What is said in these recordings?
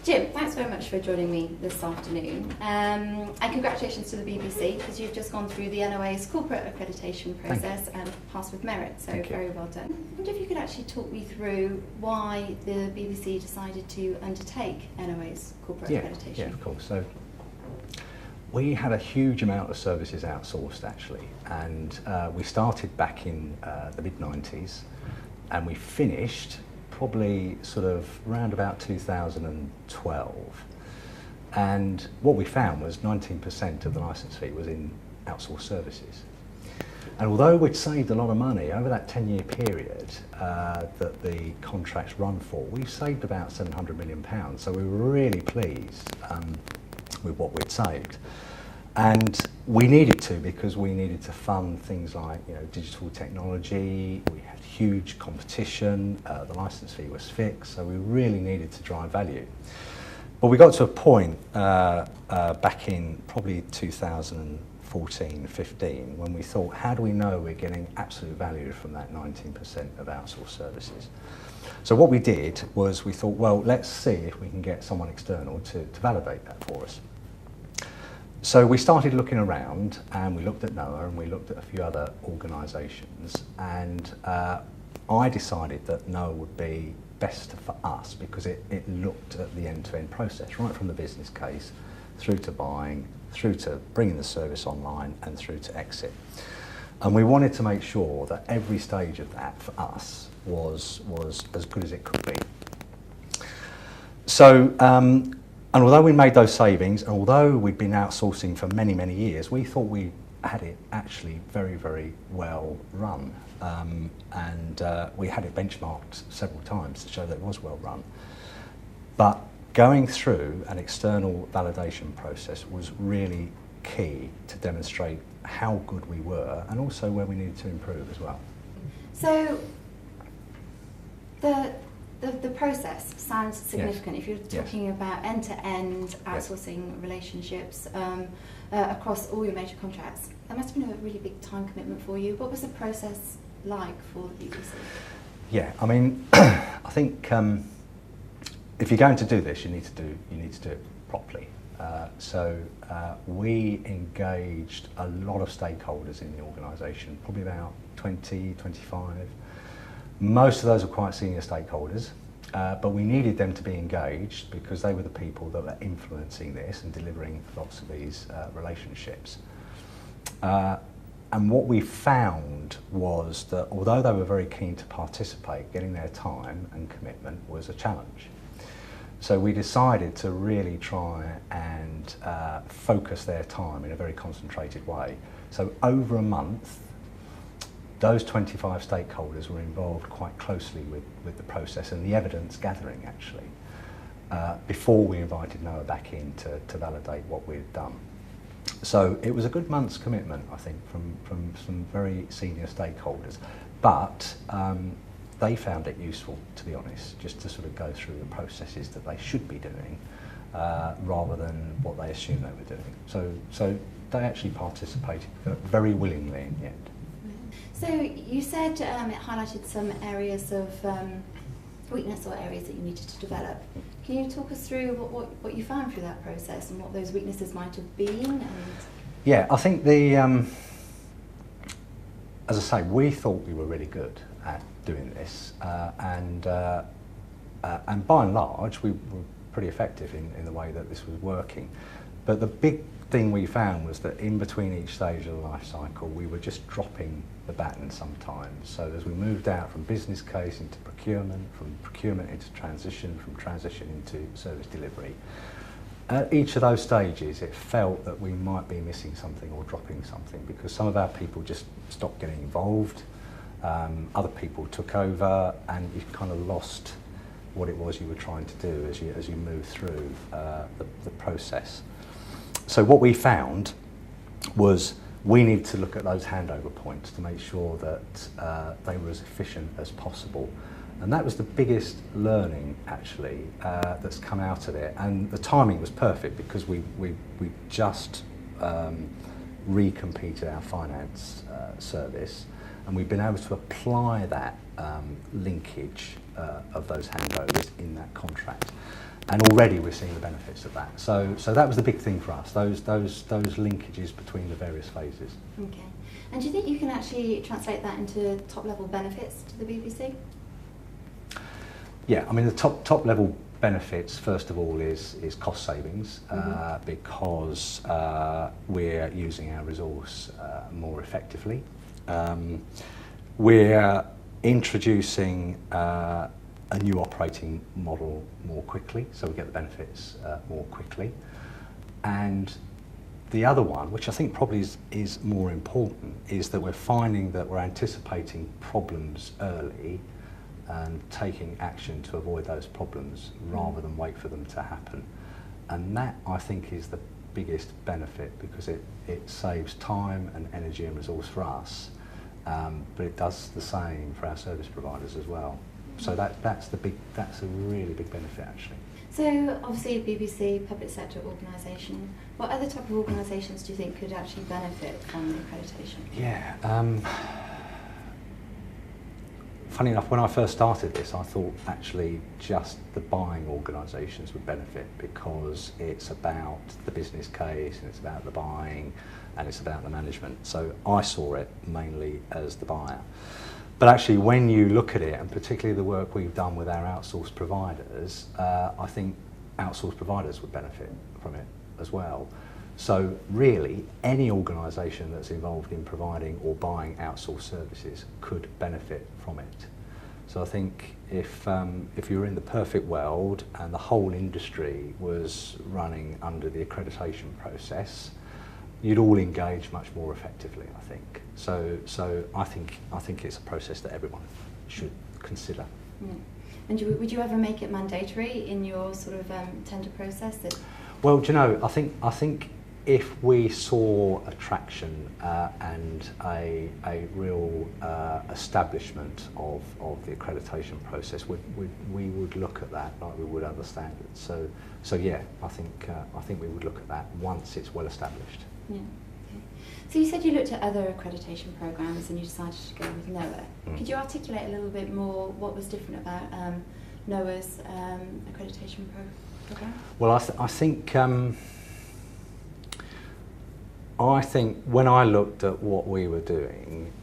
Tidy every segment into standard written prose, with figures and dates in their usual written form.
Jim, thanks very much for joining me this afternoon, and congratulations to the BBC, because you've just gone through the NOA's corporate accreditation process and passed with merit, so very well done. I wonder if you could actually talk me through why the BBC decided to undertake NOA's corporate accreditation. Yeah, of course. So we had a huge amount of services outsourced actually, and we started back in the mid-90s and we finished probably sort of around about 2012, and what we found was 19% of the licence fee was in outsourced services. And although we'd saved a lot of money over that 10-year period that the contracts run for, we saved about £700 million, so we were really pleased with what we'd saved. And we needed to, because we needed to fund things like, you know, digital technology. We had huge competition, the licence fee was fixed, so we really needed to drive value. But we got to a point back in probably 2014-15 when we thought, how do we know we're getting absolute value from that 19% of outsourced services? So what we did was we thought, well, let's see if we can get someone external to validate that for us. So we started looking around, and we looked at NOA and we looked at a few other organisations, and I decided that NOA would be best for us because it looked at the end-to-end process, right from the business case through to buying, through to bringing the service online and through to exit. And we wanted to make sure that every stage of that for us was as good as it could be. So and although we made those savings, and although we'd been outsourcing for many, many years, we thought we had it actually very, very well run. And we had it benchmarked several times to show that it was well run. But going through an external validation process was really key to demonstrate how good we were and also where we needed to improve as well. So the process sounds significant. If you're talking about end-to-end outsourcing relationships across all your major contracts, that must have been a really big time commitment for you. What was the process like for the BBC? Yeah, I mean, I think if you're going to do this, you need to do it properly. So we engaged a lot of stakeholders in the organisation, probably about 20, 25. Most of those were quite senior stakeholders, but we needed them to be engaged because they were the people that were influencing this and delivering lots of these relationships. And what we found was that although they were very keen to participate, getting their time and commitment was a challenge. So we decided to really try and focus their time in a very concentrated way. So over a month, those 25 stakeholders were involved quite closely with the process and the evidence gathering actually, before we invited NOA back in to validate what we'd done. So it was a good month's commitment, I think, from some very senior stakeholders, but they found it useful, to be honest, just to sort of go through the processes that they should be doing rather than what they assumed they were doing. So they actually participated very willingly in the end. So you said it highlighted some areas of weakness or areas that you needed to develop. Can you talk us through what you found through that process and what those weaknesses might have been? Yeah, I think as I say, we thought we were really good at doing this, and by and large, we were pretty effective in the way that this was working. But the big thing we found was that in between each stage of the life cycle, we were just dropping the baton sometimes. So as we moved out from business case into procurement, from procurement into transition, from transition into service delivery, at each of those stages it felt that we might be missing something or dropping something because some of our people just stopped getting involved, other people took over, and you kind of lost what it was you were trying to do as you moved through the process. So what we found was we need to look at those handover points to make sure that they were as efficient as possible. And that was the biggest learning, actually, that's come out of it. And the timing was perfect because we just recompeted our finance service, and we've been able to apply that linkage of those handovers in that contract. And already we're seeing the benefits of that. So that was the big thing for us, those linkages between the various phases. Okay. And do you think you can actually translate that into top-level benefits to the BBC? Yeah, I mean the top level benefits first of all is cost savings, because we're using our resource more effectively. We're introducing a new operating model more quickly, so we get the benefits more quickly. And the other one, which I think probably is more important, is that we're finding that we're anticipating problems early and taking action to avoid those problems rather than wait for them to happen. And that, I think, is the biggest benefit, because it saves time and energy and resource for us, but it does the same for our service providers as well. So that's a really big benefit, actually. So obviously BBC, public sector organisation, what other type of organisations do you think could actually benefit from the accreditation? Yeah. Funny enough, when I first started this, I thought actually just the buying organisations would benefit, because it's about the business case and it's about the buying and it's about the management. So I saw it mainly as the buyer. But actually, when you look at it, and particularly the work we've done with our outsourced providers, I think outsourced providers would benefit from it as well. So really, any organisation that's involved in providing or buying outsourced services could benefit from it. So I think if you were in the perfect world and the whole industry was running under the accreditation process, you'd all engage much more effectively, I think. So I think it's a process that everyone should consider. Yeah. And would you ever make it mandatory in your sort of tender process? Well, do you know, I think if we saw a traction and a real establishment of the accreditation process, we would look at that like we would other standards. So yeah, I think we would look at that once it's well established. Yeah. Okay. So you said you looked at other accreditation programs and you decided to go with NOA. Could you articulate a little bit more what was different about NOA's accreditation program? Well, I think when I looked at what we were doing,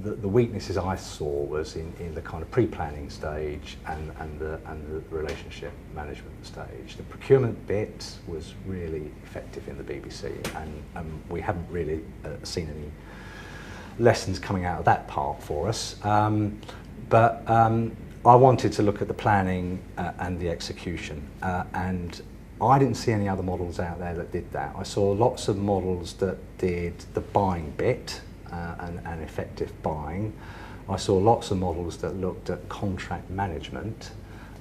the weaknesses I saw was in the kind of pre-planning stage and the relationship management stage. The procurement bit was really effective in the BBC, and we haven't really seen any lessons coming out of that part for us. But I wanted to look at the planning and the execution, and I didn't see any other models out there that did that. I saw lots of models that did the buying bit, and effective buying. I saw lots of models that looked at contract management,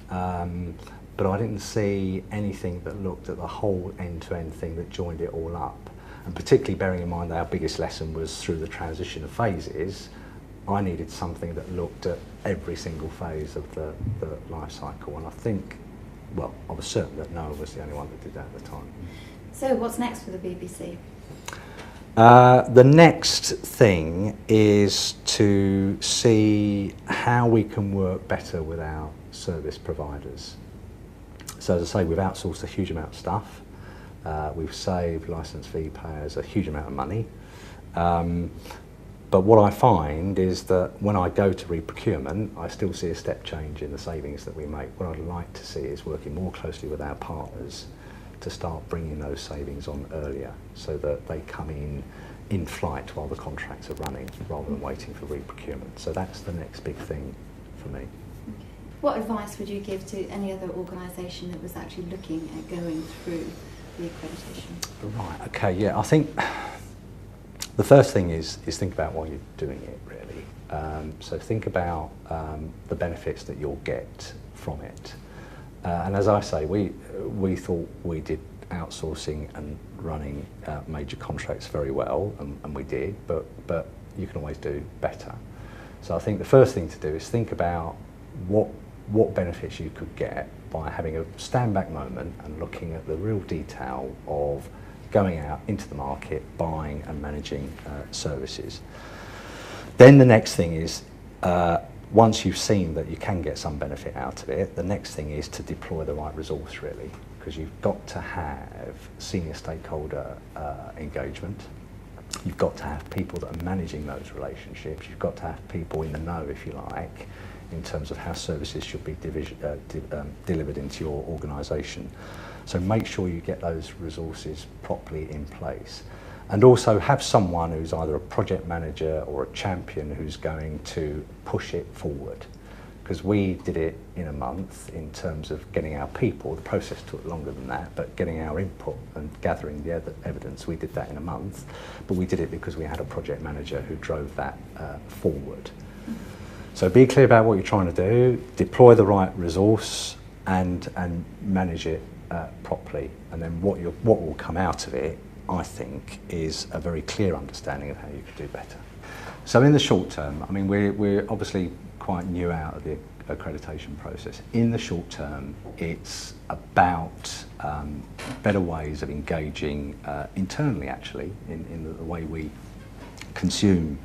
but I didn't see anything that looked at the whole end-to-end thing that joined it all up. And particularly bearing in mind that our biggest lesson was through the transition of phases, I needed something that looked at every single phase of the life cycle. And I think, well, I was certain that NOA was the only one that did that at the time. So what's next for the BBC? The next thing is to see how we can work better with our service providers. So as I say, we've outsourced a huge amount of stuff. We've saved licence fee payers a huge amount of money. But what I find is that when I go to re-procurement, I still see a step change in the savings that we make. What I'd like to see is working more closely with our partners to start bringing those savings on earlier, so that they come in flight while the contracts are running, rather than waiting for re-procurement. So that's the next big thing for me. Okay. What advice would you give to any other organisation that was actually looking at going through the accreditation? Right, okay, yeah, I think the first thing is think about why you're doing it, really. So think about the benefits that you'll get from it. And as I say, we thought we did outsourcing and running major contracts very well, and we did, but you can always do better. So I think the first thing to do is think about what benefits you could get by having a stand back moment and looking at the real detail of going out into the market, buying and managing services. Then the next thing is once you've seen that you can get some benefit out of it, the next thing is to deploy the right resource, really, because you've got to have senior stakeholder engagement. You've got to have people that are managing those relationships. You've got to have people in the know, if you like, in terms of how services should be delivered into your organisation. So make sure you get those resources properly in place. And also have someone who's either a project manager or a champion who's going to push it forward. Because we did it in a month in terms of getting our people. The process took longer than that, but getting our input and gathering the evidence, we did that in a month. But we did it because we had a project manager who drove that forward. So be clear about what you're trying to do, deploy the right resource and manage it properly. And then what will come out of it, I think, is a very clear understanding of how you could do better. So in the short term, I mean, we're obviously quite new out of the accreditation process. In the short term, it's about better ways of engaging internally, actually, in the way we consume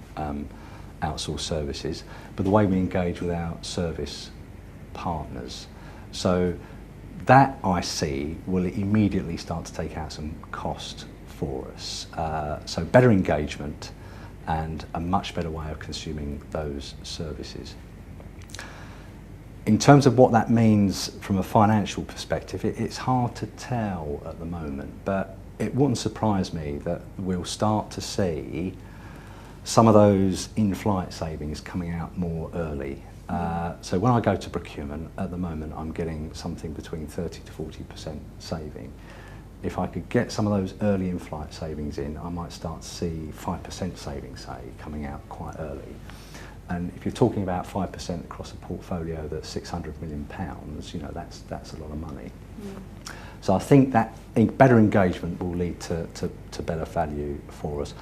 outsourced services, but the way we engage with our service partners. So that, I see, will immediately start to take out some cost for us. So better engagement and a much better way of consuming those services. In terms of what that means from a financial perspective, it's hard to tell at the moment, but it wouldn't surprise me that we'll start to see some of those in-flight savings coming out more early. So when I go to procurement, at the moment, I'm getting something between 30 to 40% saving. If I could get some of those early in-flight savings in, I might start to see 5% savings, say, coming out quite early. And if you're talking about 5% across a portfolio that's £600 million, you know, that's a lot of money. Mm. So I think that better engagement will lead to better value for us.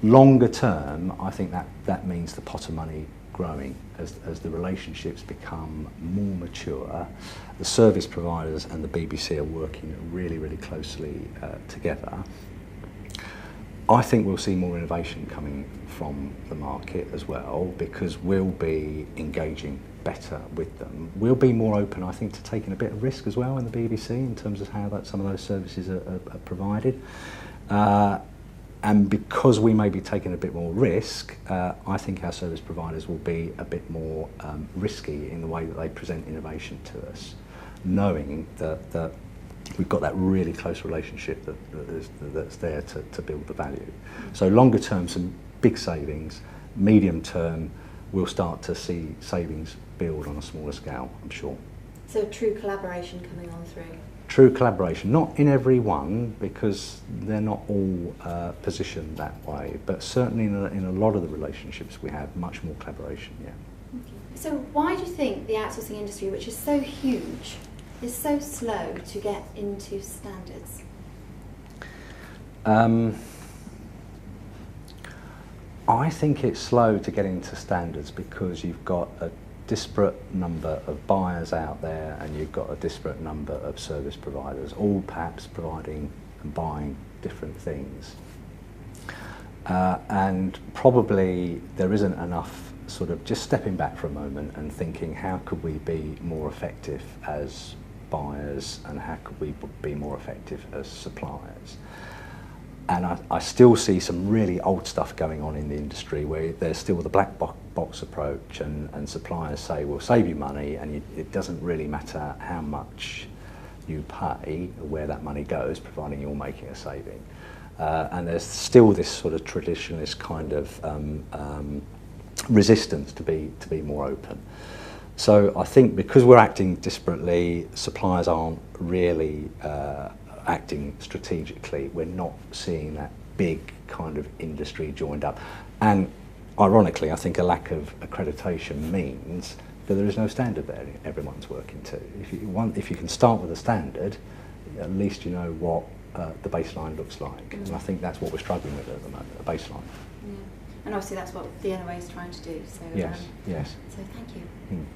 Longer term, I think that means the pot of money growing as the relationships become more mature. The service providers and the BBC are working really, really closely together. I think we'll see more innovation coming from the market as well, because we'll be engaging better with them. We'll be more open, I think, to taking a bit of risk as well in the BBC in terms of how some of those services are provided. And because we may be taking a bit more risk, I think our service providers will be a bit more risky in the way that they present innovation to us, knowing that we've got that really close relationship that's there to build the value. So longer term, some big savings. Medium term, we'll start to see savings build on a smaller scale, I'm sure. So true collaboration coming on through? True collaboration, not in every one, because they're not all positioned that way, but certainly in a lot of the relationships we have, much more collaboration, yeah. Okay. So why do you think the outsourcing industry, which is so huge, is so slow to get into standards? I think it's slow to get into standards because you've got a disparate number of buyers out there and you've got a disparate number of service providers, all perhaps providing and buying different things. And probably there isn't enough sort of just stepping back for a moment and thinking, how could we be more effective as buyers and how could we be more effective as suppliers? And I still see some really old stuff going on in the industry where there's still the black box approach and suppliers say, we'll save you money and it doesn't really matter how much you pay or where that money goes, providing you're making a saving. And there's still this sort of traditionalist kind of resistance to be more open. So I think because we're acting disparately, suppliers aren't really acting strategically. We're not seeing that big kind of industry joined up. And ironically, I think a lack of accreditation means that there is no standard there everyone's working to. If you can start with a standard, at least you know what the baseline looks like. And I think that's what we're struggling with at the moment, a baseline. Yeah. And obviously that's what the NOA is trying to do. So, yes, yes. So thank you. Mm.